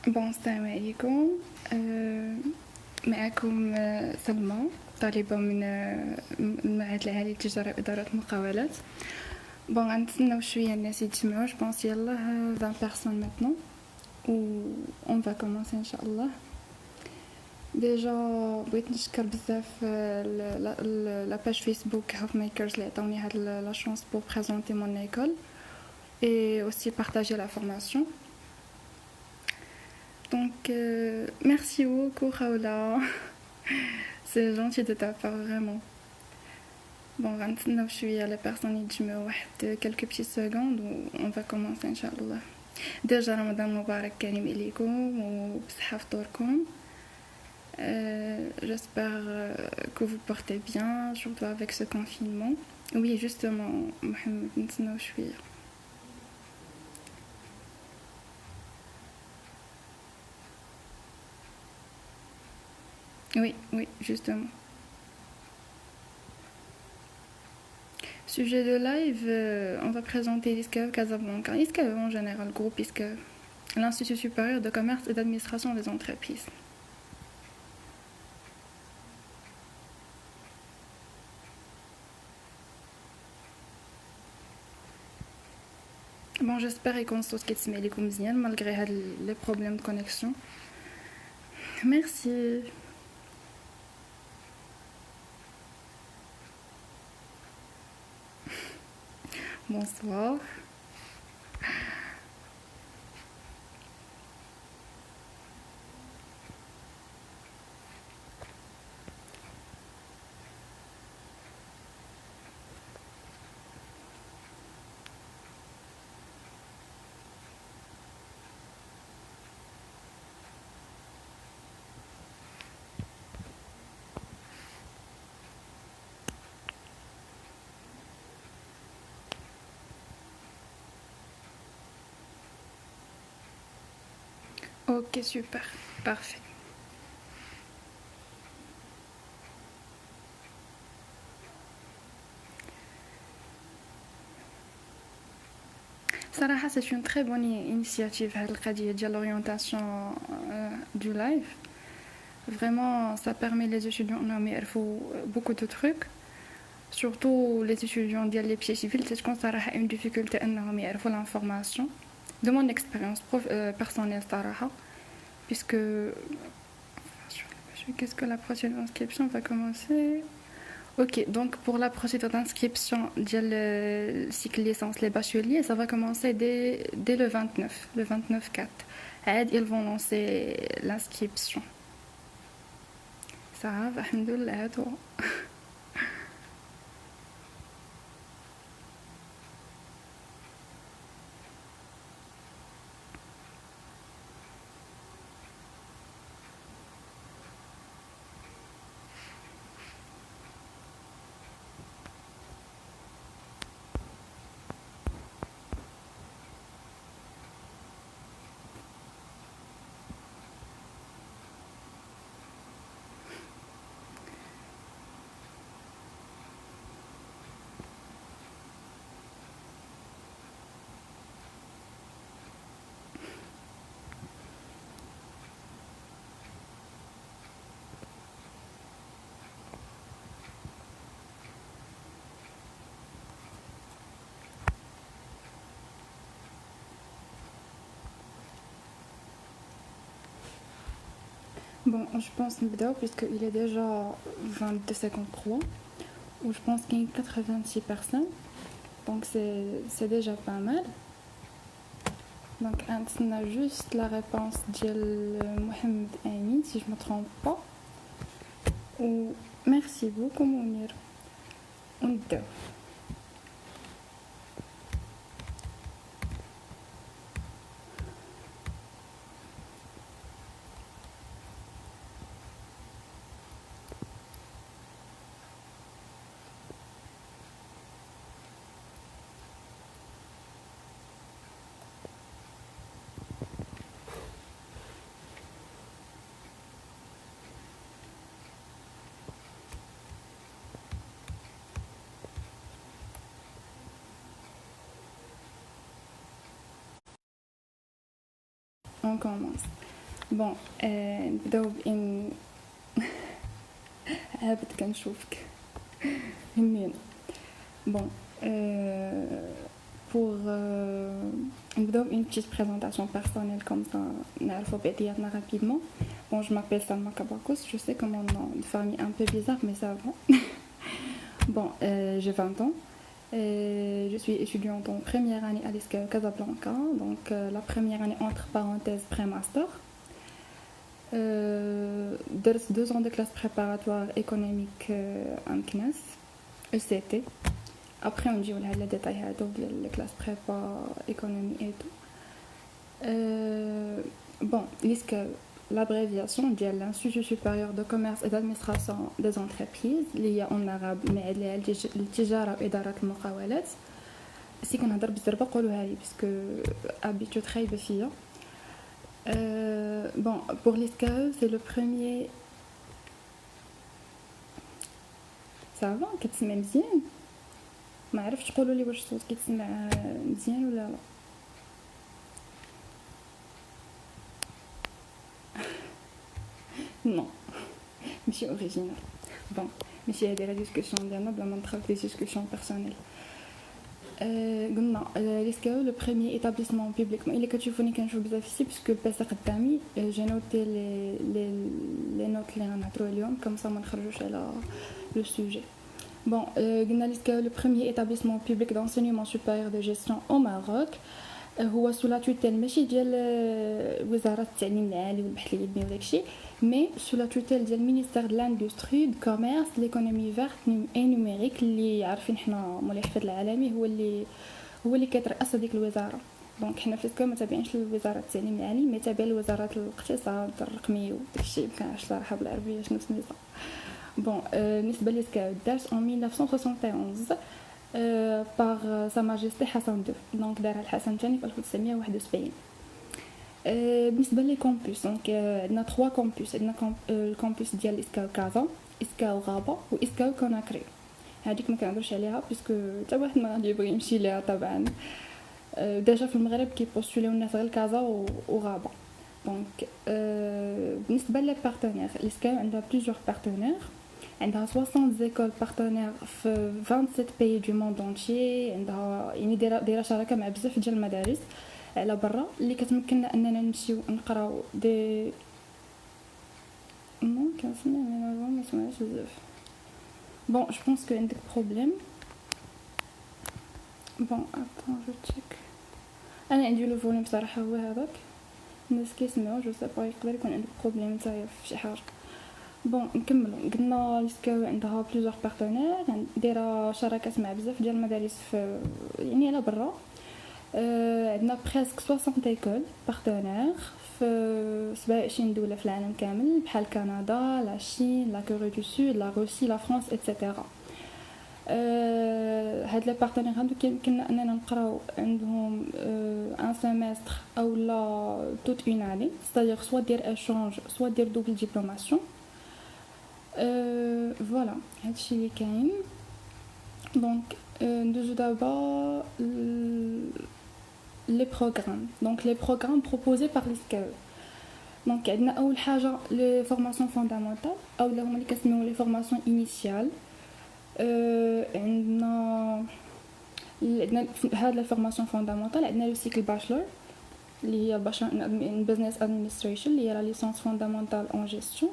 Bon, السلام عليكم. معكم سلمى، طالبة من المعهد العالي للتجارة وإدارة المقاولات. بون غنتسناو شوية الناس يتجمعوا، جوبونس يلاه 20 بيرسون ماتنون و اون فا كومونسي ان شاء الله. ديجا بغيت نشكر بزاف لا باج فيسبوك هاف ميكرز اللي عطاوني هاد لا شونس بور بريزونتي مون ايكول et aussi partager la formation. Donc, merci beaucoup, Raoula. C'est gentil de ta part, vraiment. Bon, maintenant, je suis à la personne qui me de quelques petites secondes où on va commencer, Inch'Allah. Déjà, Ramadan Mubarak Karim Ilikum ou Bsahaftorkum. J'espère que vous portez bien, surtout avec ce confinement. Oui, justement, Mohamed Nsna Chouir. Oui, oui, justement. Sujet de live, on va présenter l'ISCAE Casablanca. ISCAE en général, groupe ISCAE, l'Institut supérieur de commerce et d'administration des entreprises. Bon, j'espère qu'on se met malgré les problèmes de connexion. Merci. Bonsoir. Ok, super. Parfait. Sarah, c'est une très bonne initiative, l'orientation du live. Vraiment, ça permet les étudiants de faire beaucoup de trucs. Surtout les étudiants des pieds civils, c'est qu'on a une difficulté à faire l'information. De mon expérience personnelle, puisque qu'est-ce que la procédure d'inscription va commencer. Ok, donc pour la procédure d'inscription du cycle licence, les bacheliers, ça va commencer dès le 29, le 29-4. Ils vont lancer l'inscription. Ça va, alhamdoulilah, toi. Bon, je pense نبداو puisqu'il est déjà 22h53 où je pense qu'il y a 86 personnes. Donc c'est déjà pas mal. Donc on a juste la réponse de Mohamed Amin si je ne me trompe pas. Ou merci beaucoup Mounir. ونبداو. On commence. بون نبداو بان عابد كنشوفك همين. بون pour نبداو une petite présentation personnelle comme ça نعرفوا بعضياتنا rapidement. Bon, je m'appelle Salma Kabakos, je sais comme un nom de famille un peu bizarre mais ça va. Bon, j'ai 20 ans. Je suis étudiante en première année à l'ISCA Casablanca, donc la première année entre parenthèses pré-master. درت 2 ans de classe préparatoire économique en CNES ECT. Après on نجيو لهاد لي ديتاي هادو ديال الكلاس بريبا ايكونومي اي تو. Bon, l'ISCA l'abréviation ديال l'Institut supérieur de commerce et d'administration des entreprises اللي هي en arabe معاد ليها التجارة وإدارة المقاولات. سي كنهضر بالزربة قولوها لي باسكو habitude خايبة فيا. Bon, pour l'ISCA c'est le premier. Ça va كتسمع مزيان؟ ما عرفتش تقولوا لي واش الصوت كيتسمع مزيان ولا لا. Non, ماشي اوريجينال. بون ماشي هادي لا ديسكوسيون ديالنا بلا ما ندخل في ديسكوسيون بيرسونيل. قلنا ليسكاو لو بريمير ايتابليسمون بوبليك اللي كتشوفوني كنشوف بزاف فيسي باسكو الباسا قدامي جي نوتي لي نوت اللي غنهضروا اليوم كوم سا ما نخرجوش على لو سوجي. Bon, le premier établissement public d'enseignement supérieur de gestion au Maroc هو sous la tutelle ماشي ديال وزارة التعليم العالي والبحث العلمي وداكشي مي sous la tutelle ديال ministère de l'industrie de commerce de l'économie verte et numérique اللي عارفين حنا مول الحفاظ العالمي هو اللي كيترأس ديك الوزارة. دونك حنا في السكو ما تابعينش لوزارة التعليم العالي مي تابع لوزارة الاقتصاد الرقمي وداكشي مكنعرفش صراحة بالعربية شنو سميتها. Bon, بالنسبة للإسكاو دارت en 1971 par Sa Majesté Hassan II. Donc دارها الحسن الثاني في 1971. بالنسبة لي كامبوس دونك عندنا 3 كامبوس. عندنا الكامبوس ديال إسكاو كازا، إسكاو غابة وإسكاو كوناكري. هذيك ما كنهضرش عليها باسكو حتى واحد ما غادي يبغي يمشي ليها طبعا. ديجا في المغرب كيبوستوليو الناس غير كازا وغابة. دونك بالنسبة لي بارتنير إسكاو عندها بليزيور بارتنير. عندها 60 زيكول بارتنير في 27 بيي دو موند اونتيي. عندها يعني دايره شراكه مع بزاف ديال المدارس على برا اللي كتمكننا اننا نمشيو نقراو دي نو كنسمع مي ما سمعتش بزاف. بون جو بونس كو عندك بروبليم. بون اتون جو تشيك. انا عندي لو فوليوم بصراحه هو هذاك الناس كيسمعوا جو سي با يقدر يكون عندك بروبليم نتايا في شي حاجه. بون نكملوا. قلنا ليسكاو عندها بليزيور بارتنير دايره شراكات مع بزاف ديال المدارس في يعني على برا. عندنا بريسك 60 ايكول بارتنير في 27 دوله في العالم كامل بحال كندا لا شين لا كوري دو سود لا روسي لا فرنسا ايتترا. هاد لي بارتنير هادو كيمكننا اننا نقراو عندهم ان سيمستر او لا توت اون اني c'est-à-dire soit دير échange soit دير دوبل ديبلوماسيون. فوالا هادشي اللي كاين. دونك ندوزو دابا لي بروغرام. دونك لي بروغرام بروبوزي بار ليسكاو. دونك عندنا اول حاجه لي فورماسيون فوندامونتال او اللي هما اللي كنسميو لي فورماسيون انيسيال. عندنا هاد لي فورماسيون فوندامونتال عندنا لو سيكل باشلور اللي هي بزنس ادمنستريشن اللي هي لا ليسونس فوندامونتال اون جيستيون.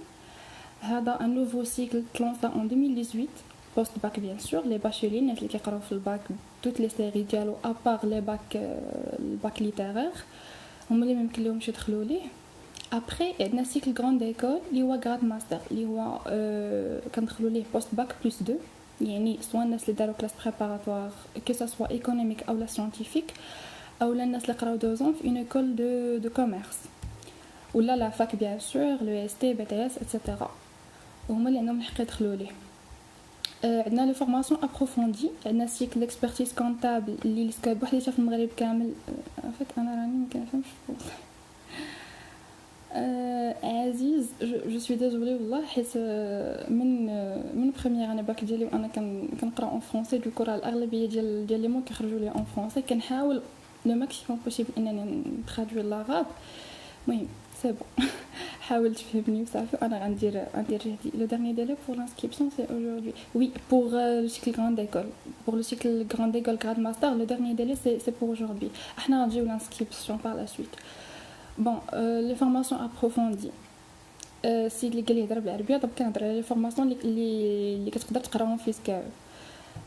هذا ان نوفو سيكل تلانسا ان 2018 بوست باك بيان سور لي باشيلين الناس اللي كيقراو في الباك توت لي سيري ديالو ابار لي باك الباك ليترير هما اللي ممكن لهمش يدخلوا ليه. ابري عندنا سيكل غراند ايكول اللي هو غراد ماستر اللي هو كندخلوا ليه بوست باك بلس 2 يعني سواء الناس اللي داروا كلاس بريباراتوار كو سا سوا ايكونوميك او لا ساينتيفيك او الناس اللي قراو 2 ans في اون ايكول دو كوميرس ولا لا فاك بيان سور لو اس تي بي تي اس ايتترا هما اللي عندهم الحق يدخلوا ليه. عندنا لي فورماسيون ابروفوندي. عندنا سيكل اكسبرتيز كونطابل اللي ليسكا بوحديتها في المغرب كامل. فات انا راني ما كنفهمش عزيز جو سوي ديزولي والله حيت من بروميير انا باك ديالي وانا كنقرا اون فرونسي دوكو راه الاغلبيه ديال لي مو كيخرجوا لي اون فرونسي. كنحاول لو ماكسيموم بوسيبل انني نترادوي لاغاب. المهم سي بون. حاول تفهمني وصافي انا غندير جهدي. لو ديرني ديلي بور l'inscription c'est aujourd'hui. Oui, pour le cycle grande école. Pour le cycle grande école grade master, le dernier délai c'est pour aujourd'hui. احنا غنجيو l'inscription par la suite. Bon, les formations approfondies. السيد اللي قال لي يهضر بالعربيه دابا كنهضر على لي فورماسيون اللي كتقدر تقراهم في سكاو.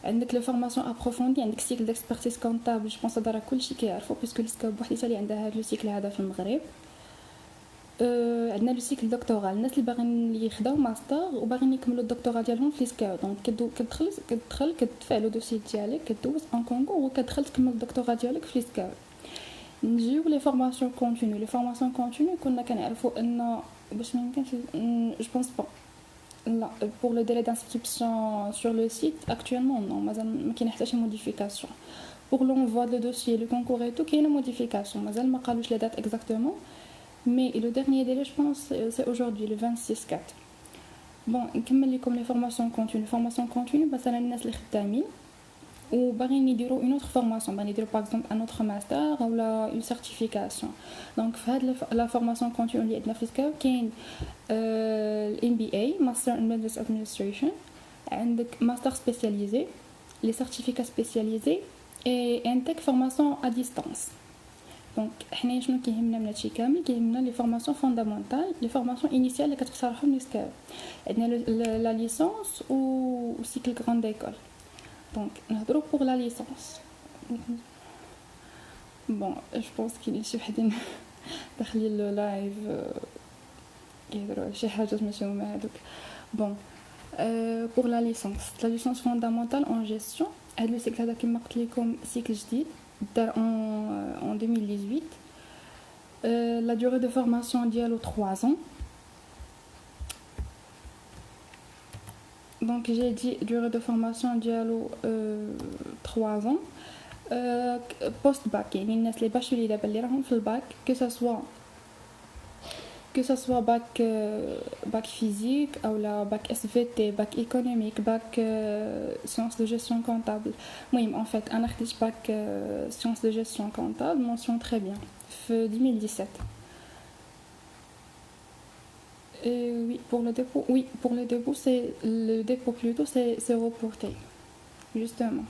عندك لي فورماسيون ابروفوندي، عندك سيكل ديكسبرتيز كونطابل، جو بونس هذا راه كلشي كيعرفو باسكو السكاو بوحديتها اللي عندها هذا لو سيكل هذا في المغرب. عندنا لو سيكل دكتورال، الناس اللي باغيين يخداو ماستر وباغيين يكملوا الدكتوراه ديالهم في سكاو. دونك كتدخل كتدفع لو دوسي ديالك، كدوز ان كونكور وكتدخل تكمل الدكتوراه ديالك في سكاو. نجيو لي فورماسيون كونتينيو. لي فورماسيون كونتينيو كنا كنعرفوا ان باش ما يمكنش جو بونس با لا pour le délai d'inscription sur le site actuellement non مازال ما كاين حتى شي موديفيكاسيون. pour l'envoi de dossier le concours et tout كاينه موديفيكاسيون مازال ما قالوش لي دات اكزاكتومون mais le dernier délai je pense c'est aujourd'hui le 26/4. bon نكمل لكم لي فورماسيون كونتينيو. فورماسيون كونتينيو مثلا الناس اللي خدامين وباغيين يديروا اون اوتر فورماسيون، باغيين يديروا باغ اكزومبل ان اوتر ماستر اولا اون سيرتيفيكاسيون. دونك في هاد لا فورماسيون كونتينيو اللي عندنا في سكاو كاين الام بي اي ماستر ان بزنس ادمنستريشن، عندك ماستر سبيسياليزي، لي سيرتيفيكا سبيسياليزي اي انتك فورماسيون ا ديستانس. دونك حنا شنو كيهمنا من هادشي كامل؟ كيهمنا لي فورماسيون فوندامونتال، لي فورماسيون انيسيال اللي كتقترحهم لي سكاو. عندنا لا ليسونس و سيكل غراند ايكول. Donc, نهضروا pour la licence. Bon, je pense qu'il شي وحدين داخلين لو لايف يهضروا على شي حاجات ماشي هما هادوك. Bon, pour la licence fondamentale en gestion. هاد لو سيكل هذا كما قلت لكم سيكل جديد دار en 2018. La durée de formation ديالو 3 ans. Donc j'ai dit durée de formation dialo 3 ans. Post-bac يعني الناس اللي باشولي دابا اللي راهم في الباك que ça soit bac physique ou la bac SVT, bac économique, bac sciences de gestion comptable. المهم en fait انا خديت bac sciences de gestion comptable mention très bien في 2017. Oui, pour le dépôt, c'est le dépôt plutôt, c'est reporté, justement.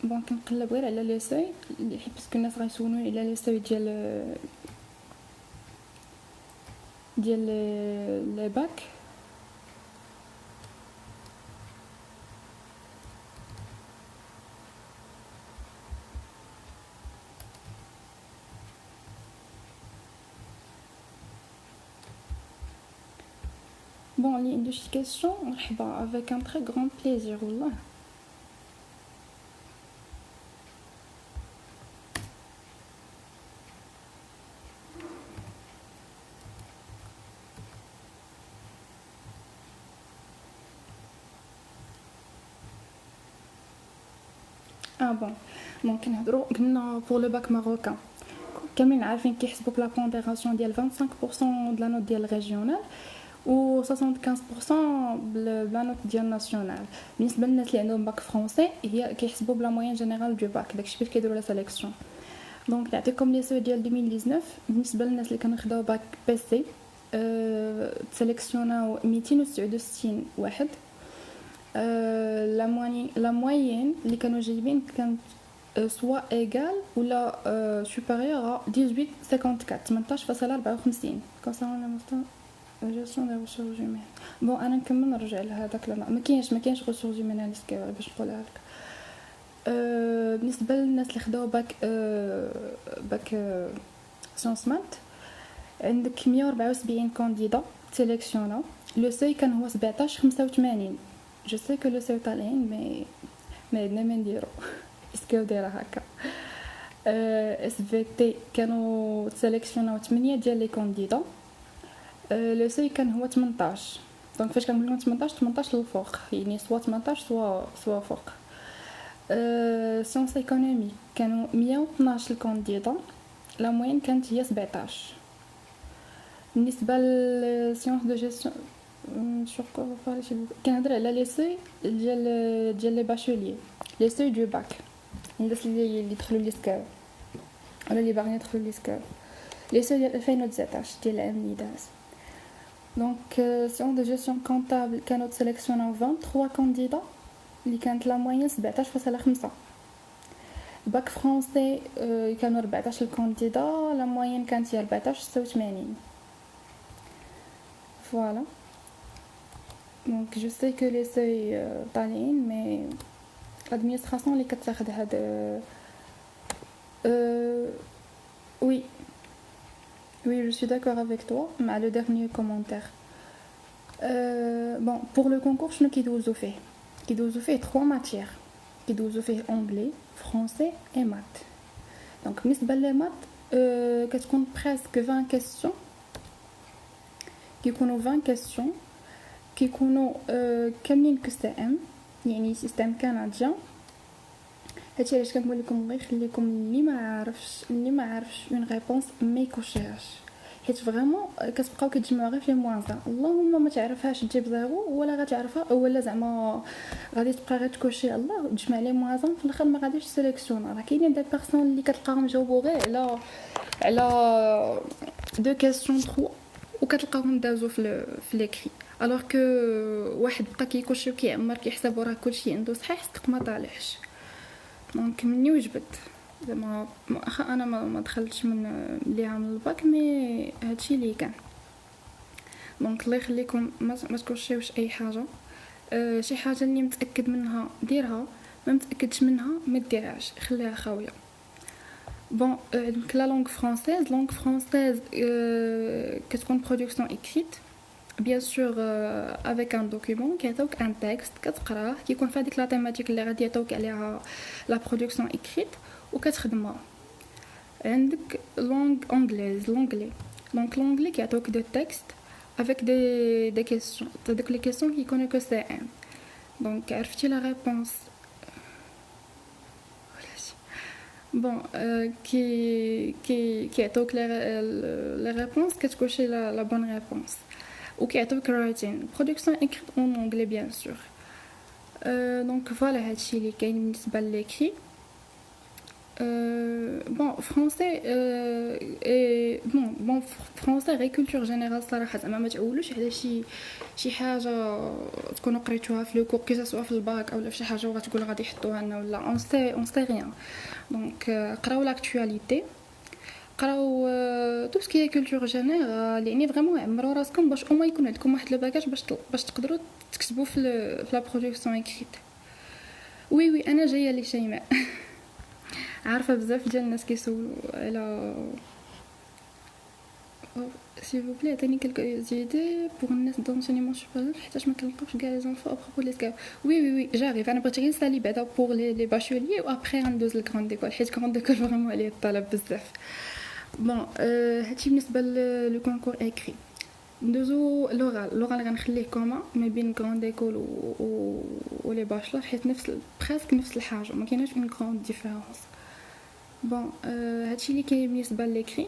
Bon, كنقلب غير على لي سوي باسكو الناس غيسولوني على لي سوي ديال لي باك. Bon, il y a une question, avec un très grand plaisir, والله. bon ممكن نهضروا قلنا pour le bac marocain كاملين عارفين كيحسبوا بلا بونديراسيون ديال 25% de la note ديال ريجيونال و 75% بلا نوت ديال ناسيونال. بالنسبه للناس اللي عندهم باك فرونسي هي كيحسبوا بلا موين جينيرال دو باك، داكشي كيفاش كيديروا لا سيليكسيون. دونك نعطيكم لي سو ديال 2019. بالنسبه للناس اللي كانوا خداو باك بي سي سيليكسيوناو 269 واحد. لا موين اللي كانوا جايبين كانت soit égal ou la supérieure à 18,54 concernant la gestion des ressources humaines. bon انا نكمل نرجع لهذاك لا ما كاينش ressources humaines باش نقولها لك. بالنسبه للناس اللي خداو باك سيونس مات عندك 174 كانديدا سيليكسيونا. لو سي كان هو 17/85. جو سي كو لو سي طالعين ما عندنا ما نديرو اسكو دايره هكا. اس في تي كانوا تسيليكسيوناو 8 ديال لي كانديدا. لو سي كان هو 18. دونك فاش كنقول لكم 18 للفوق يعني سوا 18 سوا فوق. سيونس ايكونومي كانوا 112 كانديدا، لا موين كانت هي 17. بالنسبه للسيونس دو جيستيون شكون كنهضر على لي سي ديال لي باشوليي، لي سي دو باك الناس اللي دخلوا لي سكاو ولا اللي باغيين يدخلوا لي سكاو لي سو ديال 2019 ديال العام اللي داز. دونك سيون دو جيستيون كونطابل كانوا تسيليكسيوناو 23 كانديدا اللي كانت لا موين 17.5. باك فرونسي كانوا 14 كانديدا لا موين كانت هي 14.86. فوالا دونك جو سي كو لي سوي طالعين مي l'administration اللي كتاخد هاد oui oui je suis d'accord avec toi مع le dernier commentaire. Bon pour le concours شنو كيدوزو فيه 3 matières كيدوزو فيه anglais français et maths. donc بالنسبه لي maths كتكون presque 20 questions كيكونوا 20 questions كيكونوا كاملين كسام يعني سيستم كنديان. هادشي علاش كنقول لكم الله يخليكم اللي ما عارفش اون ريبونس ما يكوشيهاش حيت فريمون كتبقاو كتجمعوا غير في موانزا. اللهم ما تعرفهاش تجيب زيرو ولا غتعرفها ولا زعما غادي تبقى غير تكوشي الله تجمع لي موانزا في الاخر ما غاديش سيليكسيون. راه كاينين دي بيرسون اللي كتلقاهم جاوبوا غير على دو كيسيون 3 وكتلقاهم دازو في ليكري الوغ كو واحد بقى كيكوشي وكيعمر كيحسب راه كلشي عنده صحيح صدق ما طالعش. دونك مني وجبت زعما انا ما دخلتش ليها من الباك مي هادشي اللي كان. دونك الله يخليكم ما تكوشيوش اي حاجه. شي حاجه اللي متاكد منها ديرها ما متاكدش منها ما ديرهاش خليها خاويه. بون عندك لا لونغ فرونسيز كتكون برودكسيون ايكريت bien sûr avec un document كيعطيوك un texte كتقراه كيكون في هذيك لا تيماتيك اللي غادي يعطيوك عليها لا برودكسيون ايكريت وكتخدمها. عندك لونغ انجليز دونك لونغلي كيعطيوك دو تكست avec des questions هذوك لي كيسيون كيكونوا كو سي ان. دونك عرفتي لا ريبونس بون كيعطيوك لي ريبونس كتكوشي لا بون ريبونس وكيعطيوك رايتين برودكسيون ايكريت اون انجلي بيان سور. دونك فوالا هادشي اللي كاين بالنسبه لليكري. بون فرونسي بون فرونسي غير كولتور جينيرال صراحه زعما ما تعولوش على شي حاجه تكونوا قريتوها في لو كور كي سوا في الباك اولا في شي حاجه وغتقول غادي يحطوها لنا ولا اون سي ريان. دونك قراو لاكطواليتي قراو تو سكي كولتور جينيرال يعني فريمون عمروا راسكم باش او ما يكون عندكم واحد الباكاج باش تقدروا تكتبوا في لا برودكسيون ايكريت. وي انا جايه لي شيماء عارفه بزاف ديال الناس كيسولوا على s'il vous plaît عطيني quelques idées pour الناس d'enseignement supérieur حيتاش ما كنلقاوش كاع لي زونفو ابروبو لي سكاو. وي جاريف انا بغيت غير نسالي بعدا بور لي باشوليي وابري غندوز للكروند ديكول حيت كروند ديكول فريمون عليه الطلب بزاف. بون هادشي بالنسبه لو كونكور ايكري. ندوزو لوغال غنخليه كوما ما بين كروند ديكول و لي باشلر حيت بريسك نفس الحاجه ما كايناش اون كروند ديفيرونس. بون هادشي اللي كاين بالنسبه لليكري.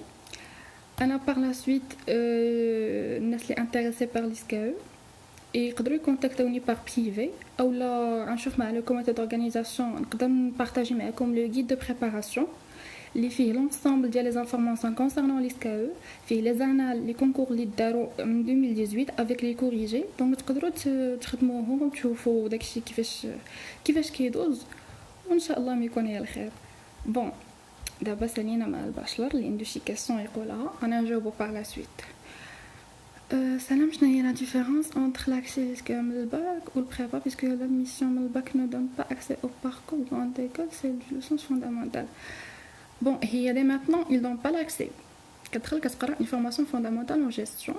انا بار لا سويت الناس اللي انتريسي بار لي سكاو يقدروا يكونتاكتوني بار بريفي اولا غنشوف مع لو كوميتي دورغانيزاسيون نقدر نبارطاجي معكم لو غيد دو بريباراسيون اللي فيه لونسامبل ديال لي زانفورماسيون كونسيرنون لي سكاو فيه لي زانال لي كونكور اللي داروا من 2018 افيك لي كوريجي. دونك تقدروا تخدموهم وتشوفوا داكشي كيفاش كيدوز وان شاء الله ما يكون هي الخير. بون دابا سالينا مع الباشلر اللي عنده شي كيسيون يقولها انا نجاوبو بار لا سويت. سلام شنو هي لا ديفيرونس انتر لاكسي من الباك والبريبا باسكو لا ميسيون من الباك نو دون با اكسي او باركور grande école c'est le sens fondamental. بون هي دي ماتنون ils donnent pas l'accès كتدخل كتقرا une formation fondamentale en gestion.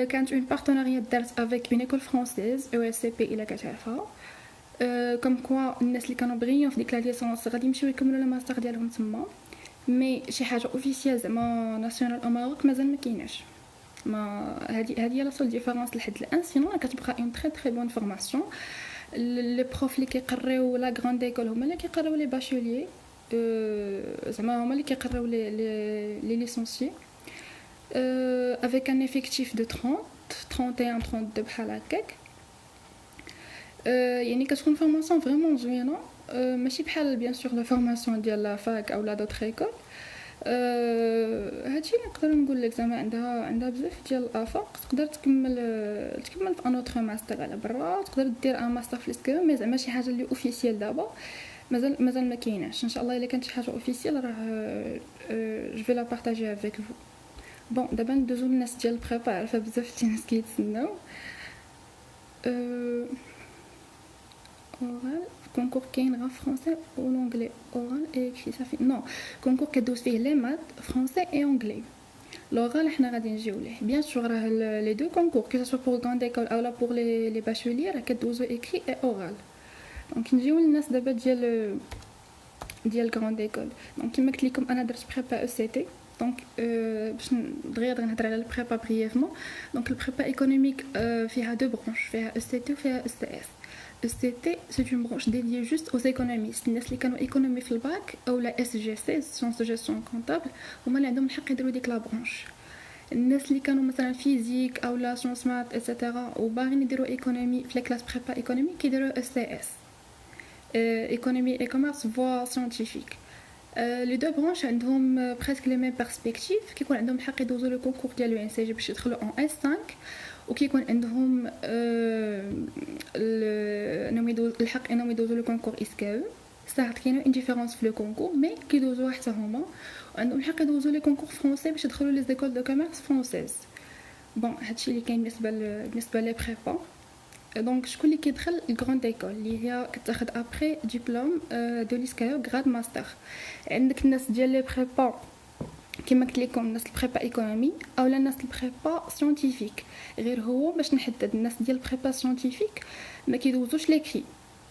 كانت اون بارتناريات دارت افيك اون ايكول فرونسيز ESCP الا كتعرفها. كوم كوا الناس اللي كانوا بغيون في ديك لا ليسونس غادي يمشيو يكملوا الماستر ديالهم تما مي شي حاجه اوفيسيال زعما ناسيونال او ماروك مازال ما كايناش. ما هذه لا سول ديفيرونس لحد الان. سينو كتبقى اون تري بون فورماسيون. لي بروف اللي كيقريو لا غراند ايكول هما اللي كيقراو لي باشوليي زعما هما اللي كيقراو لي ليسونسيي avec un effectif de 31 32 بحال هكاك. يعني كتكون فورماسيون فريمون زوينه ماشي بحال بيان سور لا فورماسيون ديال لا فاك او لا دوطخ ايكول. هادشي اللي نقدر نقول لك زعما عندها بزاف ديال الافاق. تقدر تكمل في ان اوتر ماستر على برا، تقدر دير ان ماستر في السكو، مي زعما شي حاجه اللي اوفيسيال دابا مازال ما كايناش. ان شاء الله الا كانت شي حاجه اوفيسيال راه جو في لا بارطاجي افيك فو. بون دابا ندوزو للناس ديال البريبا، عارفه بزاف ديال الناس كيتسناو. اورال كونكور كاين غير فرونسي و لونجلي، اورال اي اكري صافي. نو كونكور كدوز فيه لي مات فرونسي اي اونجلي. لوغال حنا غادي نجيو ليه بيان سور، راه لي دو كونكور كو سوا بور غراند ايكول اولا بور لي باشوليير راه كدوزو اكري اي اورال. دونك نجيو للناس دابا ديال غراند ايكول. دونك كيما قلت لكم انا درت بريبا او سي تي. دونك باش دغيا نهضر على البريبا برييفمون. دونك البريبا ايكونوميك فيها دو برونش، فيها او سي تي وفيها او سي اس. ECT, c'est une branche dédiée juste aux économistes. الناس اللي كانوا ايكونومي في الباك او لا SGC sciences de gestion comptable هما اللي عندهم الحق يديروا ديك لا برونش. الناس اللي كانوا مثلا فيزيك او لا سciences maths اتسيتيرا وباغيين يديروا ايكونومي في كلاس بريبا ايكونومي كيديروا ECS ايكونومي اي كوميرس فوا ساينتيفيك. لي دو برونش عندهم بريسك لي ميم بيرسبكتيف. كيكون عندهم الحق يدوزوا لو كونكور ديال لو ان سي جي باش يدخلوا ان اس 5، وكيكون عندهم الحق انهم يدوزوا لو كونكور اسكاو. صح كاينه ان ديفيرونس في لو كونكور مي كيدوزوا حتى هما، وعندهم الحق يدوزوا لي كونكور فرونسي باش يدخلوا لي زيكول دو كوميرس فرونسيز. بون هادشي اللي كاين بالنسبه لي بريبا. دونك شكون اللي كيدخل الغراند ايكول اللي هي كتاخد ابري ديبلوم دو ليسكاو غراد ماستر. عندك الناس ديال لي بريبا كيما قلت لكم، الناس البريبا ايكونومي اولا الناس البريبا سيانتيفيك. غير هو باش نحدد الناس ديال البريبا سيانتيفيك ما كيدوزوش ليكري،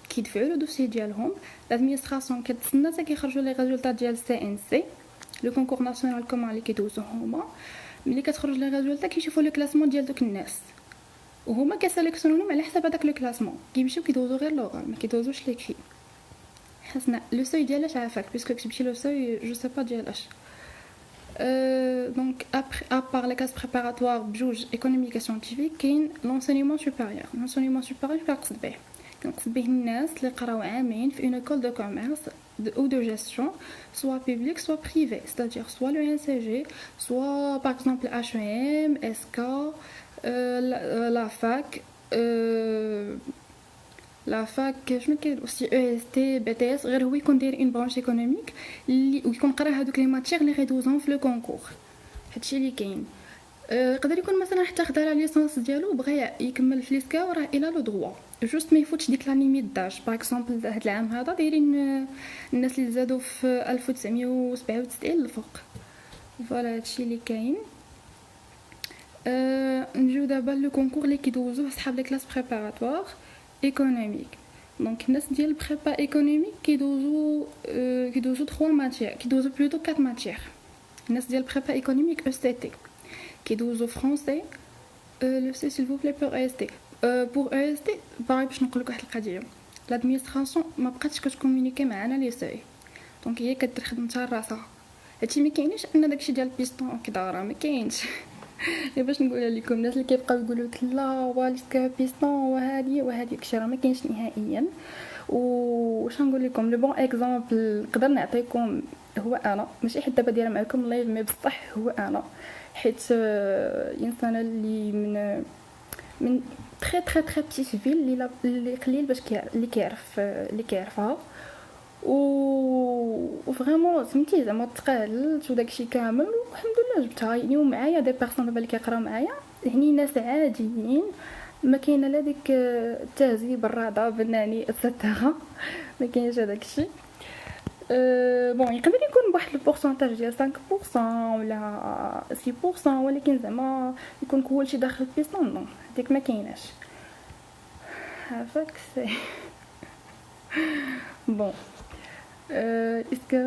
كيدفعوا لو دوسي ديالهم. لادمينستراسيون كتسنى حتى كيخرجوا لي ريزولطا ديال سي ان سي لو كونكور ناسيونال كومون اللي كيدوزو هما. ملي كتخرج لي ريزولطا كيشوفوا لو كلاسمون ديال دوك الناس وهما كيسيليكسيونوهم على حسب هذاك لو كلاسمون. كيمشيو كيدوزو غير لوغال ما كيدوزوش ليكري. حسنا لو سوي ديالاش عافاك بيسكو كتمشي لو سوي جو سي با ديالاش. Donc après, à part les classes préparatoires بجوج économique et scientifique كاين l'enseignement supérieur. L'enseignement supérieur كنقصد به الناس اللي قراو عامين في une école de commerce ou de gestion, soit publique soit privée, c'est-à-dire soit le NCG, soit par exemple HEM, SK, la fac, لا فاك شنو كاين اوسي او اس تي بي تي اس. غير هو يكون داير اون برانش ايكونوميك اللي ويكون قرا هذوك لي ماتيير اللي غيدوزهم في لو كونكور. هادشي اللي كاين. يقدر يكون مثلا حتى خدا لا ليسانس ديالو بغى يكمل في ليسكا وراه الى لو دروا جوست ما يفوتش ديك لا ليميت داج. باغ اكزومبل هاد العام هذا دايرين الناس اللي زادوا في 1997 الفوق. فوالا هادشي اللي كاين. نجيو دابا لو كونكور اللي كيدوزوه صحاب لي كلاس بريباراتوار économique. Donc الناس ديال البريبا ايكونوميك كيدوزو 3 ماتيير، كيدوزو بلوتو 4 ماتيير. الناس ديال البريبا ايكونوميك او سي تي كيدوزو فرونسي لو سي سيل فو بلي بور اس تي. بور اس تي باغي باش نقول لك واحد القضيه، لادمينستراسيون ما بقاتش كتكومونيكي معنا لي سوي. دونك هي كدير خدمتها راسها. هادشي ما كاينش ان داكشي ديال البيستون كدا راه ما كاينش. باش نقولها لكم الناس اللي كيبقاو يقولوا لا والسكا بيستون وهذه داكشي راه ما كاينش نهائيا. واش نقول لكم لو بون اكزامبل نقدر نعطيكم هو انا ماشي حتى دابا دايره معكم لايف مي بصح هو انا حيت انسان اللي من تري تري تري بتي فيل اللي قليل باش اللي كيعرفها و فريمون سميتي زعما تقالت وداكشي كامل والحمد لله جبتها. يعني ومعايا دي بيرسون دابا اللي كيقراو معايا يعني ناس عاديين ما كاينه لا ديك التهذيب الرضا بناني اتسيتيرا ما كاينش هداكشي. بون يقدر يكون بواحد البورسونتاج ديال 5% ولا 6%، ولكن زعما يكون كلشي داخل البيستون نو ديك ما كايناش. عافاك سي بون. Est-ce que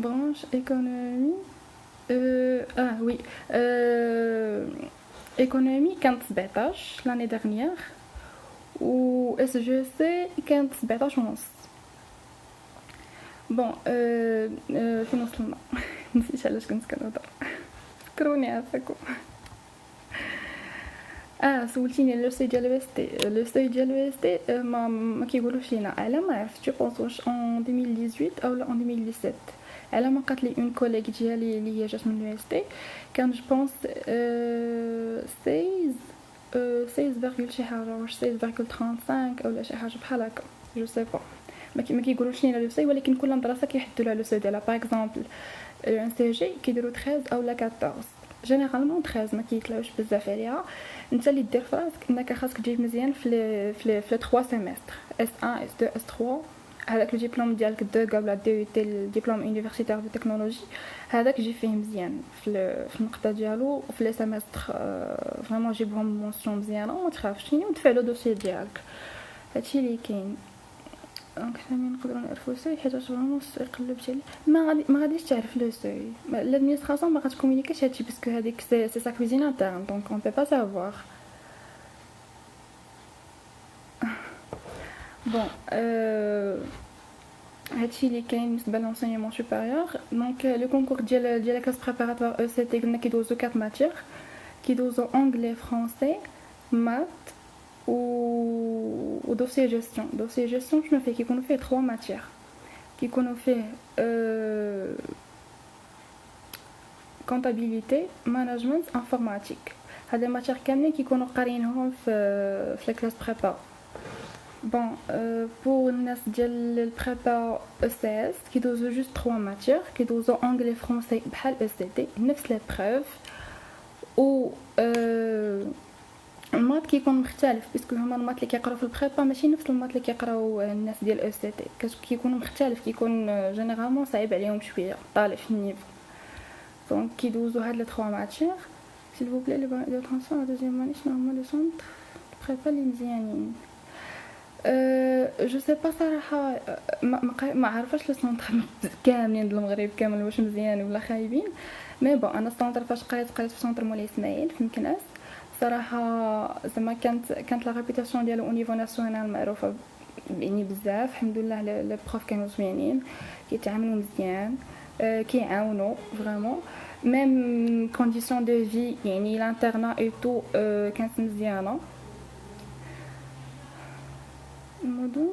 branche économie oui économie كانت 17 l'année dernière و SGC كانت 17 ونص. بون فين وصلنا؟ نسيت علاش كنت كنهضر، فكروني عافاكم. سولتيني لو سي ديال لو اس تي. لو سي ديال لو اس تي ما كيقولوش لينا على ما عرفت جو بونس واش ان 2018 او لا ان 2017. على ما قالت لي اون كوليغ ديالي اللي هي جات من لو اس تي كان جو بونس 16 شي حاجه، واش 16.35 اولا شي حاجه بحال هكا جو سي با. ما كيقولوش لينا لو سي، ولكن كل مدرسه كيحدوا لها لو سي ديالها. باغ اكزومبل ان سي جي كيديروا 13 اولا 14، جينيرالمون 13 ما كيطلعوش بزاف عليها. انت اللي دير فراسك انك خاصك تجيب مزيان في 3 سيمستر اس 1 اس 2 اس 3. هذاك الدبلوم ديالك دو ولا دي يو تي الدبلوم يونيفرسيتير دو تكنولوجي هذاك جي فيه مزيان في النقطه ديالو. وفي لي سيمستر فريمون جيبهم مونسيون مزيانه وما تخافش ودفع لو دوسي ديالك. هادشي اللي كاين. دونك حنا نقدروا نعرفوا سي حيت فريمون قلبت عليه ما غاديش تعرف لو سي. لادمينستراسيون ما غاتكومونيكيش هادشي باسكو هذيك سي سا كوزين انترن دونك اون بي با سافوار. بون هادشي اللي كاين بالنسبه للانسينيمون سوبيريور. دونك لو كونكور ديال لا كلاس بريباراتوار او سي تي قلنا كيدوزو 4 ماتيير، كيدوزو انجلي فرونسي مات و دوسي جيستيون. دوسي جيستيون شنو فيه؟ كيكونوا فيه 3 ماتيير، كيكونوا فيه كونطابيليتي ماناجمنت انفورماتيك. هاد الماتيير كاملين كيكونوا قاريينهم في لا كلاس بريبا. بون بور الناس ديال البريبا او سي اس كيدوزو جوست 3 ماتيير، كيدوزو انجلي فرونسي بحال او سي تي نفس لي بروف. و المات كيكون مختلف باسكو هما المات اللي كيقراو في البريبا ماشي نفس المات اللي كيقراو الناس ديال او سي تي، كيكونوا مختلف، كيكون جينيرالمون صعيب عليهم شويه طالع في النيفو. دونك كيدوزو هاد لي 3 ماتيير. s'il vous plaît le transfert à deuxième année normalement le centre prépa اللي مزيانين. جو سي با صراحه ما عارفاش لو سونتر كاملين المغرب كامل واش مزيان ولا خايبين. مي بون انا السونتر فاش قريت في سونتر مولاي اسماعيل في مكناس صراحه زعما كانت لا ريبيتاسيون ديالو او نيفو ناسيونال معروفه يعني بزاف. الحمد لله لي بروف كانوا زوينين كيتعاملوا مزيان كيعاونوا فريمون. ميم كونديسيون دو في يعني لانترنا اي تو كانت مزيانه. المدن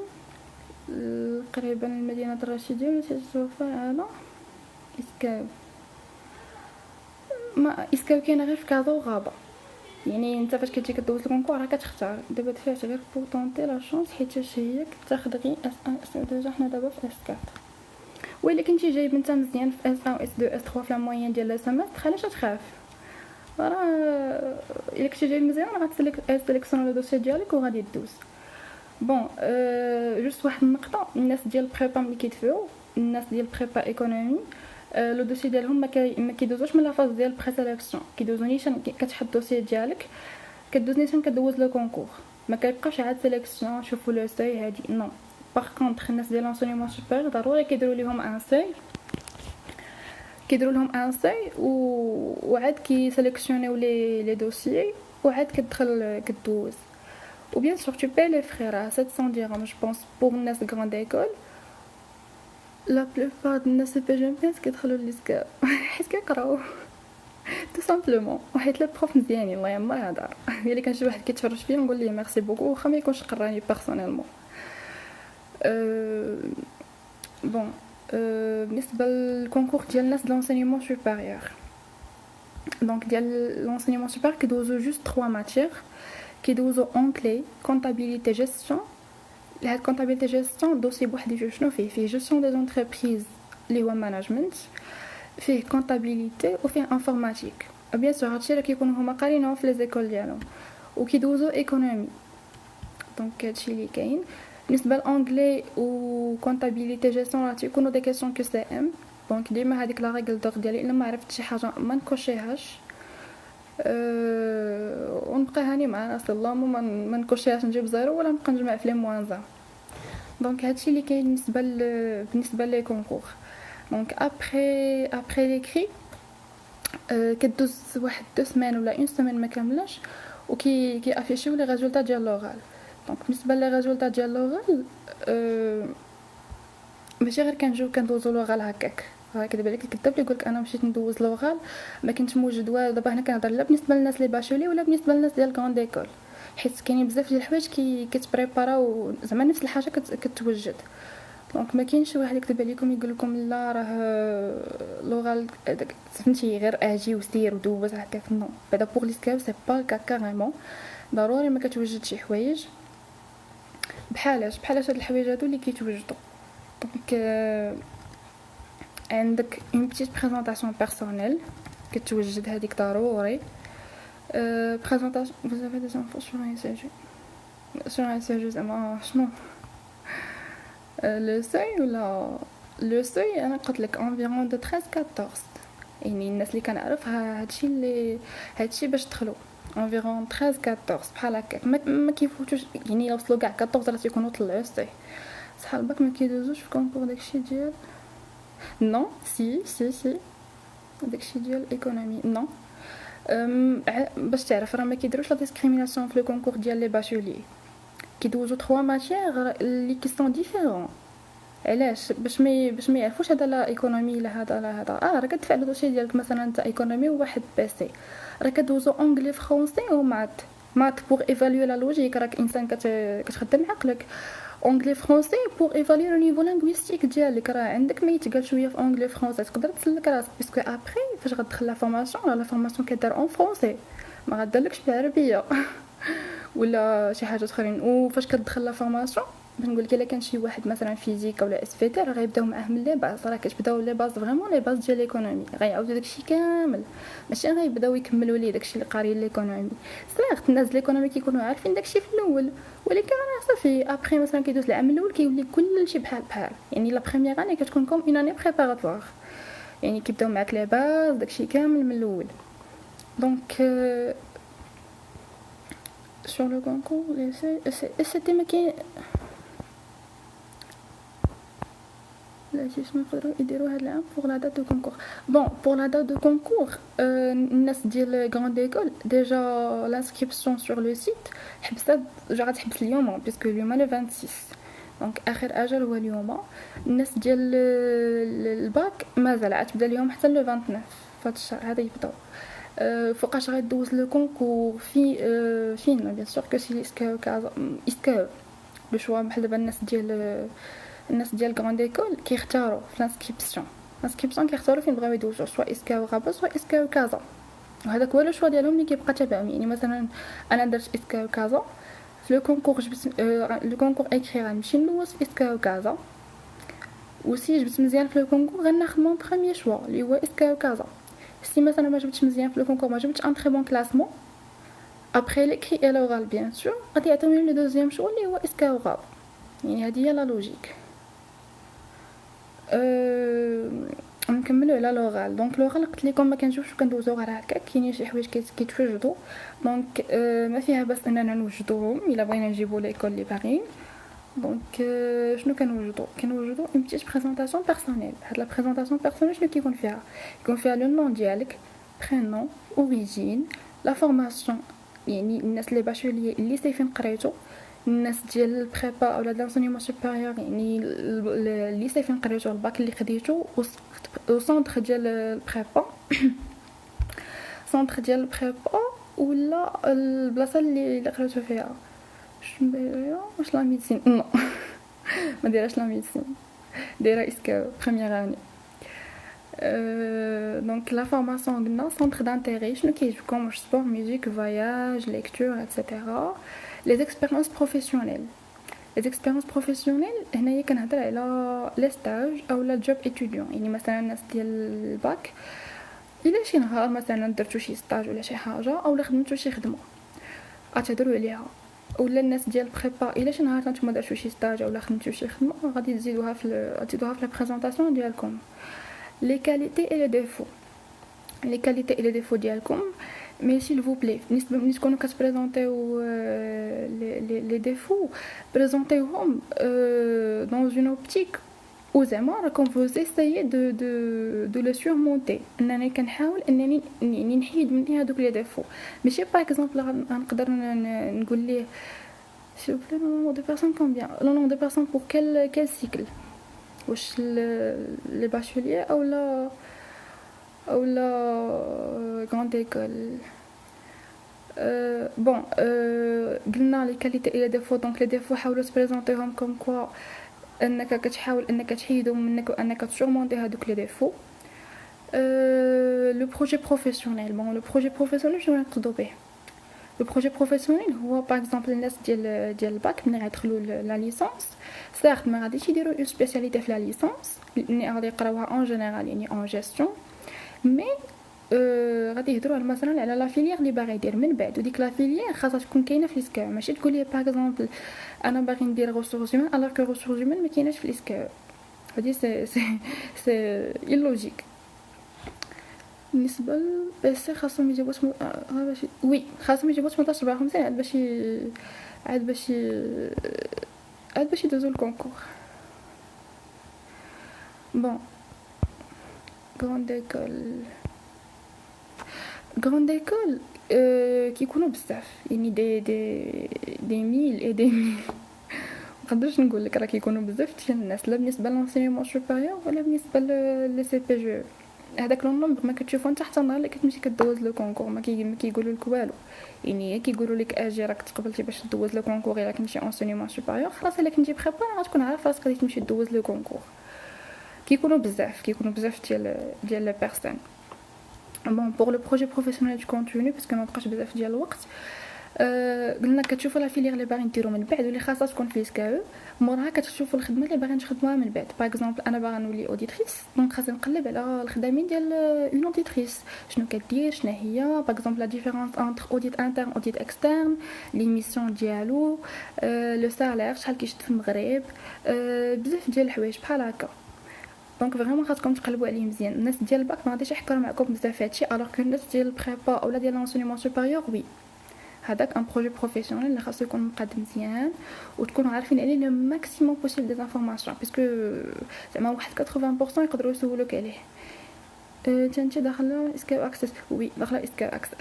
قريبا من مدينة الرشيدية التي تتوفر على إسكاو كاينه غير في كازا وغابة. يعني انت فاش كتجي كدوز الكونكور راه كتختار دابا دفعت غير بو طونطي لا شونس حيت هي كتاخد غير اس 1 اس 2. ديجا حنا دابا في اس 4 وإلا كنتي جايب انت مزيان في اس 1 و اس 2 اس 3 في لا موين ديال لا سيمستر علاش تخاف؟ راه الا كنتي جايب مزيان راه غتسيليكسيوني لو دوسي ديالك وغادي دوز. بون جوست واحد النقطه، الناس ديال بريبا ملي كيدفعوا الناس ديال بريبا ايكونومي لو دوسي ديالهم ما كيدوزوش من لا فاز ديال بري سيليكسيون، كيدوزو نيشان كتحط الدوسي ديالك كدوز نيشان كدوز لو كونكور، ما كيبقاش عاد سيليكسيون شوفوا لو ساي هادي نو. باغ كونطخ الناس ديال لونسينيمون سوبيريور ضروري كيديروا لهم ان ساي، كيديروا لهم ان ساي وعاد كيسيليكسيونيو لي دوسيي وعاد كتدخل كدوز. ou bien sûr tu payes les frais à 700 dirhams je pense pour une grande école. la plupart des الناس PGMS كيدخلوا للسكا حيت كيقراو tout simplement وحيت لي بروف مزيانين الله يما هضر. الا كان شي واحد كيتفرج فيا نقول ليه ميرسي بوكو واخا ما يكونش قراني بيرسونيلمون. بون بالنسبه للكونكور ديال الناس لونسينيمون سوبيريور دونك ديال لونسينيمون سوبيريور كيدوزو جوست 3 ماتيير كيدوزو اونكلي كونطابيليتي جيستيون. هاد كونطابيليتي جيستيون دوسي بوحدو شنو فيه جيستيون دي زونتربريز اللي هو ماناجمنت، فيه كونطابيليتي وفيه انفورماتيك. بيان سور هادشي راه كيكونوا هما قارينهم في لي زيكول ديالهم وكيدوزو ايكونومي. دونك هادشي اللي كاين بالنسبه للانجلي و كونطابيليتي جيستيون راه تيكونوا دي كيسيون كو سي ام. دونك ديما هذيك لا ريغل دور ديالي الا ما عرفت شي حاجه ما نكوشيهاش ونبقى هاني مع راسي اللهم ما نكوشيهاش نجيب زيرو ولا نبقى نجمع في لي موانزا. دونك هادشي اللي كاين بالنسبه لي كونكور. دونك ابري ليكري كدوز واحد 2 سيمين ولا 1 سيمين ما كاملاش وكي افيشيو لي ريزولطا ديال لوغال. دونك بالنسبه لي ريزولطا ديال لوغال ماشي غير كنجيو كندوزو لوغال هكاك كدابا لك الكذاب اللي يقولك انا مشيت ندوز لوغال ما كنتش موجد والو. دابا هنا كنهضر لا بالنسبه للناس لي باشولي ولا بالنسبه للناس ديال كون ديكول، حيت كاينين بزاف ديال الحوايج كتبريباراو زعما نفس الحاجه كتوجد. دونك ما كاينش شي واحد يكذب عليكم يقول لكم لا راه لوغال فهمتي غير اجي وسير ودوز هكاك. نو بعدا بوغ ليسكاو سي با كا كاريمون، ضروري ما كتوجد شي حوايج بحالاش هاد الحوايج هادو اللي كيتوجدوا. دونك عندك اون بيتيت بريزونطاسيون بيرسونيل كتوجد هذيك ضروري. بريزونطاسيون vous avez des infos sur un SAG sur un SAG زعما شنو لو سوي ولا لو سوي. انا قلت لك انفيرون دو 13 14 يعني الناس اللي كنعرفها هادشي باش دخلوا انفيرون 13 14 بحال هكاك. ما كيفوتوش يعني لو وصلوا كاع 14 راه تيكونوا طلعوا السي صح. الباك ما كيدوزوش في كونكور داكشي ديال نو سي داكشي ديال ايكونومي نو. باش تعرف راه ما كيديروش لا ديسكريميناسيون في لو كونكور ديال لي باشولي، كيدوزو 3 ماتيير اللي كي سون ديفيرون. علاش؟ باش ما يعرفوش هذا لا ايكونومي لا هذا راه كتدفع لو دوسي ديالك مثلا انت ايكونومي وواحد بيسي راه كدوزو اونغلي فرونسي ومات بور ايفالوي لا لوجيك. راك انسان كتخدم عقلك. اونغلي فرونسي بور ايفالوي لو نيفو لينغويستيك ديالك. راه عندك ما يتقال شويه في اونغلي فرونسي تقدر تسلك راسك باسكو ابري فاش غتدخل لا فورماسيون كدار اون فرونسي ما غديرلكش بالعربيه ولا شي حاجه اخرين. وفاش كتدخل لا فورماسيون بنقول لك الا كان شي واحد مثلا فيزيك ولا اس في تي راه غيبداو معاه من لي باز. راه كتبداو لي باز فريمون لي باز ديال ليكونومي غيعاودوا داكشي كامل ماشي غيبداو يكملوا ليه داكشي اللي قاريين ليكونومي. سيغ الناس ليكونومي كيكونوا عارفين داكشي في الاول ولكن راه صافي ابري مثلا كيدوز العام الاول كيولي كلشي بحال يعني لا بروميير اني كتكون كوم اون اني بريباراتوار يعني كيبداو معاك لي باز داكشي كامل من الاول. دونك sur le concours c'était ما كاين لا شنو يقدروا يديروا هذا العام pour la date de concours. Bon pour la date de concours الناس ديال grande école déjà l'inscription sur le site حبست غتحبس اليوم باسكو اليوم le 26 دونك اخر اجل هو اليوم. الناس ديال الباك مازال غتبدا اليوم حتى le 29 فهاد الشهر هذا يبداو. فوقاش غيدوز لو كونكور فين بيان سور كو سي اسكاو كازا اسكاو لو شوا بحال دابا الناس ديال غراند ايكول كيختاروا في الانسكريبسيون كيختاروا فين بغاو يدوزوا سوا اسكاو غابا سوا اسكاو كازا وهذاك هو لو شوا ديالهم اللي كيبقى تابعهم. يعني مثلا انا درت اسكاو كازا في لو كونكور جبت لو كونكور ايكري غنمشي ندوز في اسكاو كازا وسي جبت مزيان في لو كونكور غناخذ مون بروميير شوا اللي هو اسكاو كازا. Si مثلا ما جبتش مزيان في لو كونكور ما جبتش ان تري بون كلاسمون ابري ليكري اي لوغال بيان سور غادي يعطيوني لو دوزيام شو اللي هو اسكاو غاب. يعني هذه هي لا لوجيك. نكملوا على لوغال. دونك لوغال قلت لكم ما كنشوفش كندوزو غير هكا كاينين شي حوايج كيتوجدوا دونك ما فيها بس اننا نوجدوهم الا بغينا نجيبوا ليكول اللي باغيين. دونك شنو كنوجدوا اون بيتيت بريزونطاسيون بيرسونيل. هاد لا بريزونطاسيون بيرسونيل شنو كيكون فيها لو نون ديالك برينون اوريجين لا فورماسيون يعني الناس اللي باشولي اللي سايفين قريتو الناس ديال البريبا اولا لانسونيمون سوبيريور يعني اللي سايفين قريتو الباك اللي خديتو وسونتر ديال البريبا سونتر ديال البريبا ولا البلاصه اللي قريتو فيها واش لا ميديسين نو ما دايراش لا ميديسين دايره اسكو بروميير اني. دونك لا فورماسيون قلنا سونتر دانتيري شنو كيجيكم واش سبور ميوزيك فواياج ليكتور ايتترا. لي اكسبيريونس بروفيسيونيل هنايا كنهضر على لي ستاج اولا جوب ايتوديون. يعني مثلا الناس ديال الباك الا شي نهار مثلا درتو شي ستاج ولا شي حاجه اولا خدمتو شي خدمه غتهضروا عليها. ولا الناس ديال بريبا الا شي نهار نتوما درتو شي ستاج ولا خدمتو شي خدمه غادي تزيدوها في لا بريزونطاسيون ديالكم. لي كاليتي اي لي ديفو ديالكم مي s'il vous plaît بالنسبه ملي تكونوا كتبريزونطيو لي ديفو بريزونطيوهم dans une optique وزعما راكم vous essayez de le surmonter. انني كنحاول انني يعني نحيد مني هذوك لي ديفو ماشي باغ اكزومبل غنقدر نقول ليه s'il vous plaît le nombre de personnes combien le nombre de personnes pour quel cycle واش لي باشوليي او لا غراند ايكول. بون قلنا لي كاليتي اي لي ديفو. دونك لي ديفو حاولوا تبريزونطيهم كوم كوا انك كتحاول انك تحيدهم منك وانك تسورمونتي هادوك لي ديفو. لو بروجي بروفيسيونيل. بون لو بروجي بروفيسيونيل شنو نقصدو به؟ لو بروجي بروفيسيونيل هو باغ اكزومبل الناس ديال الباك ملي غيدخلوا لا ليسونس، سيرت ما غاديش يديروا اون سبيسياليتي في لا ليسونس اللي غادي يقراوها اون جينيرال يعني اون جيستيون، مي غادي يهضروا مثلا على لا فيليير اللي باغي يدير من بعد، وديك لا فيليير خاصها تكون كاينه في ليسكاو. ماشي تقول لي باغ اكزومبل انا باغي ندير ريسورس هيومان الوغ كو ريسورس هيومان ما كايناش في ليسكاو. هادي سي ايلوجيك. بالنسبه للبيسي خاصهم يجيبوا باش وي خاصهم يجيبوا 18 عاد باش يدوزو الكونكور. بون غراند ايكول كيكونوا بزاف يعني دي ميل اي دي ميل. مقدرش نقول لك راه كيكونوا بزاف ديال الناس، لا بالنسبه للانسينيمون سوبيريور ولا بالنسبه لي سي بي جي. هذاك لو نومبر ما كتشوفو انت حتى النهار اللي كتمشي كدوز لو كونكور ما كيقولوا لك والو. يعني كيقولوا لك اجي راك تقبلتي باش دوز لو كونكور الا كنتي انسينيمون سوبيريور، خلاص الا كنتي بريبا غتكون عارفه راسك غادي تمشي دوز لو كونكور. كيكونوا بزاف ديال لي بيرسون. بون بور لو بروجي بروفيسيونيل دو كونتوني باسكو ما بقاش بزاف ديال الوقت، قلنا كتشوفوا لا فيليير اللي باغي نديرو من بعد واللي خاصها تكون في ليسكاو. موراها كتشوفوا الخدمه اللي باغي نخدموها من بعد. باغ اكزومبل انا باغا نولي اوديتريس، دونك خاصني نقلب على الخدامين ديال اون اوديتريس، شنو كدير شنو هي باغ اكزومبل لا ديفيرونس انتر اوديت انترن اوديت اكسترن، لي ميسيون ديالو، لو سالير شحال كيشد في المغرب، بزاف ديال الحوايج بحال هكا. دونك فريمون خاصكم تقلبوا عليه مزيان. الناس ديال الباك ما غاديش يحكروا معكم بزاف هادشي، الوغ كو الناس ديال البريبا اولا ديال لانسينيمون سوبيريور وي هذاك ان بروجي بروفيسيونيل اللي خاصو يكون مقاد مزيان وتكونوا عارفين عليه لو ماكسيموم بوسيبل دي انفورماسيون، باسكو زعما واحد 80% يقدروا يسولوك عليه. انت داخله اسكو اكسس؟ وي داخله اسكو اكسس.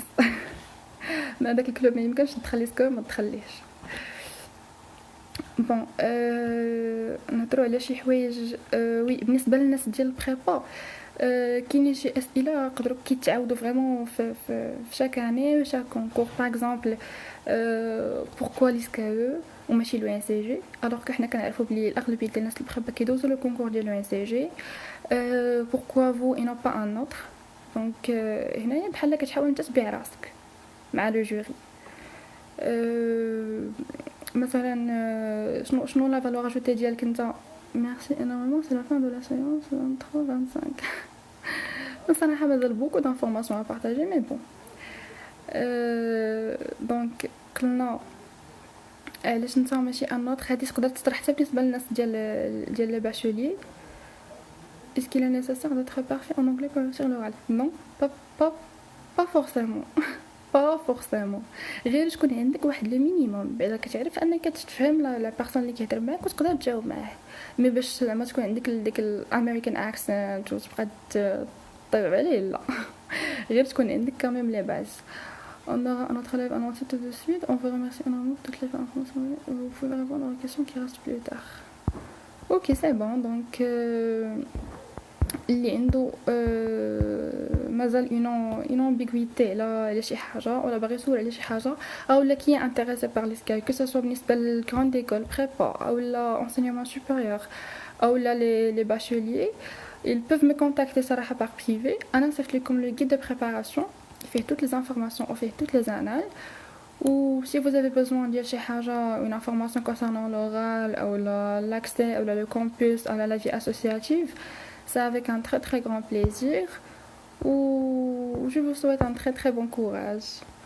ما داك الكلوب ما يمكنش تدخلي اسكو ما تدخليش. بون نهضروا على شي حوايج. وي بالنسبه للناس ديال البريبا كاينين شي اسئله يقدروا كيتعاودوا فريمون في شاك اني شاك كونكور. باغ اكزومبل بوركوا ليسكاو وماشي لو ان سي جي، الوغ حنا كنعرفوا بلي الاغلبيه ديال الناس البريبا كيدوزوا لو كونكور ديال لو ان سي جي. بوركوا فو اي نو با ان اوتر. دونك هنايا بحال كتحاول انت تبيع راسك مع لو جوري. مثلا شنو لا فالور اجوتي ديالك انت؟ ميرسي énormément c'est la fin de la séance 23-25. بصراحه مازال بوكو دانفورماسيون ا بارطاجي مي بون. دونك قلنا علاش انت ماشي ان اوتر. هادي تقدر تطرح حتى بالنسبه للناس ديال لي باشوليي. Est-ce qu'il est nécessaire d'être parfait en anglais pour réussir l'oral? Non, pas forcément. با فورسيمون، غير تكون عندك واحد لو مينيموم بعدا كتعرف انك كتفهم لا بيرسون اللي كيهضر معاك وتقدر تجاوب معاه. مي باش زعما تكون عندك ديك الامريكان اكسنت وتبقى تطيب عليه لا. غير تكون عندك كاميم لي باز. On aura un autre live annoncé tout de suite. On vous remercie énormément pour toutes les informations. Vous pouvez répondre aux questions qui restent plus tard. Ok, c'est bon. Donc اللي عنده مازال اون امبيغويتي على شي حاجه ولا باغي يسول على شي حاجه او لا كي انتريسي بار لي سكاي كو سوا بالنسبه للكراند ايكول بريبا او لا انسينيمون سوبيريور او لا لي باشوليي، ils peuvent me contacter صراحه par privé. انا نصيفط لكم le guide de préparation فيه toutes les informations وفيه toutes les annales. ou si vous avez besoin de شي حاجه une information concernant l'oral ou l'accès ou le campus ou la vie associative, c'est avec un très très grand plaisir. Ou je vous souhaite un très très bon courage.